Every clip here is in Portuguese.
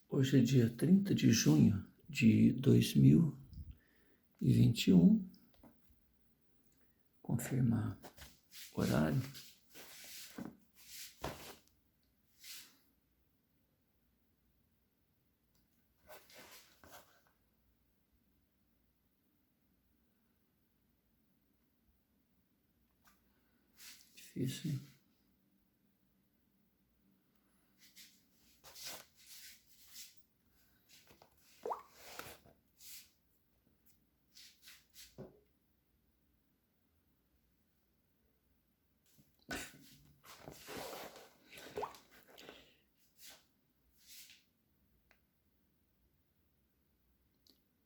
Hoje é dia 30 de junho de 2021. Confirmar o horário. Difícil, hein?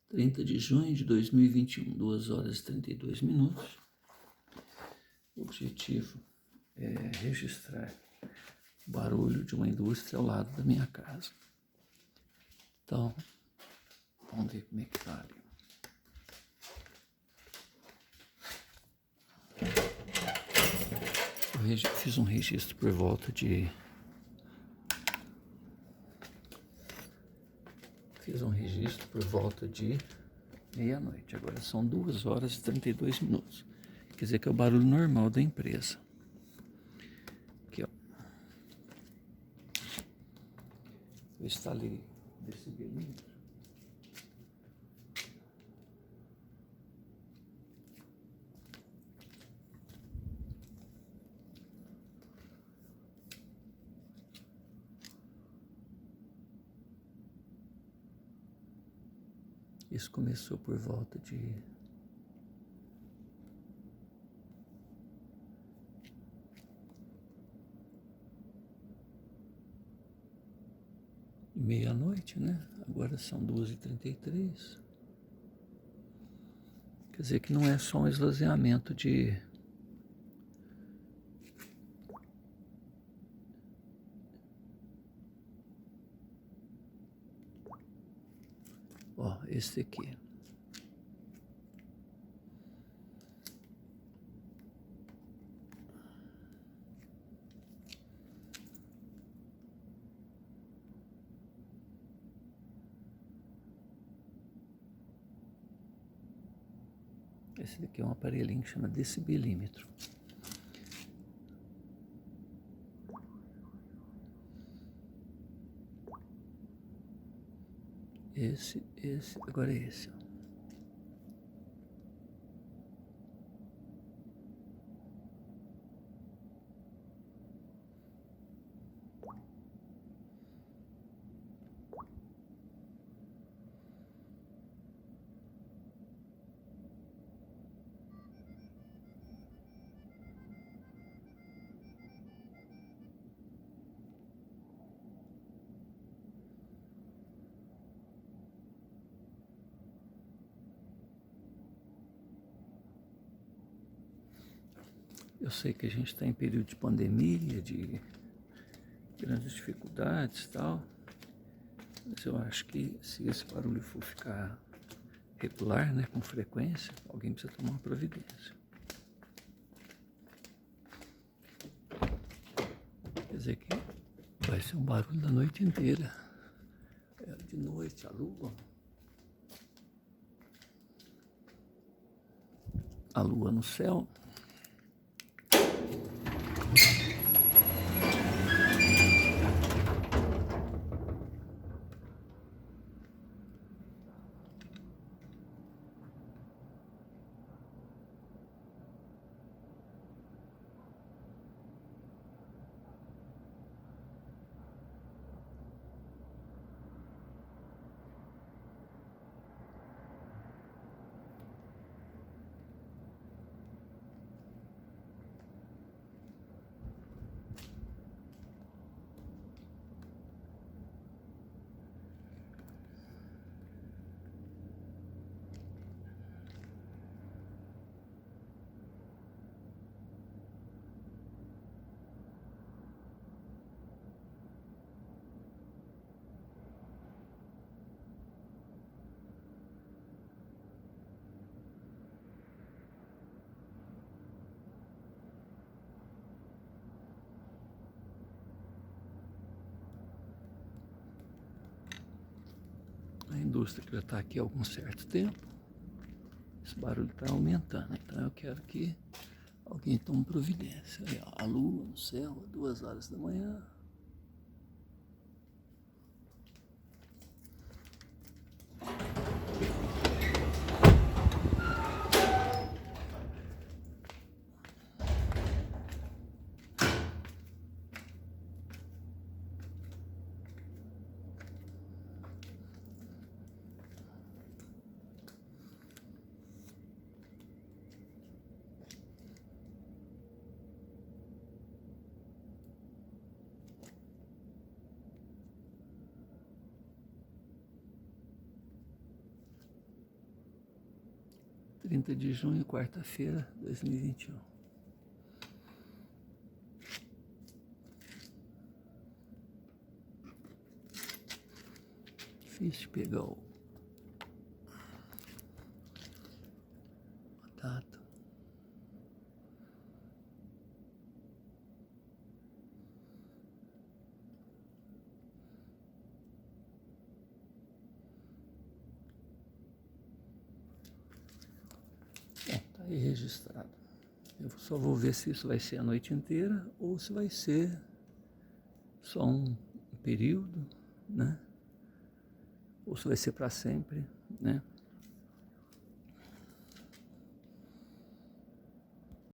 Trinta de junho de 2021, 2h32. O objetivo é registrar o barulho de uma indústria ao lado da minha casa. Então, vamos ver como é que tá ali. Eu fiz um registro por volta de... meia-noite. Agora são 2h32. Quer dizer que é o barulho normal da empresa. Aqui, ó. Eu instalei decibelímetro. Isso começou por volta de meia-noite, né? Agora são 2h33. Quer dizer que não é só um esvaziamento de... Ó, esse aqui. Esse daqui é um aparelhinho que chama decibelímetro. Agora é esse, ó. Eu sei que a gente está em período de pandemia, de grandes dificuldades e tal, mas eu acho que se esse barulho for ficar regular, né, com frequência, alguém precisa tomar uma providência. Quer dizer que vai ser um barulho da noite inteira. De noite, a lua no céu. indústria que já está aqui há algum certo tempo. Esse barulho está aumentando, então eu quero que alguém tome providência. Aí, ó, a lua no céu, 2 horas da manhã. Trinta de junho, quarta-feira, 2021. Difícil pegar a data. Bom, tá aí registrado. Eu só vou ver se isso vai ser a noite inteira ou se vai ser só um período, né? Ou se vai ser para sempre, né?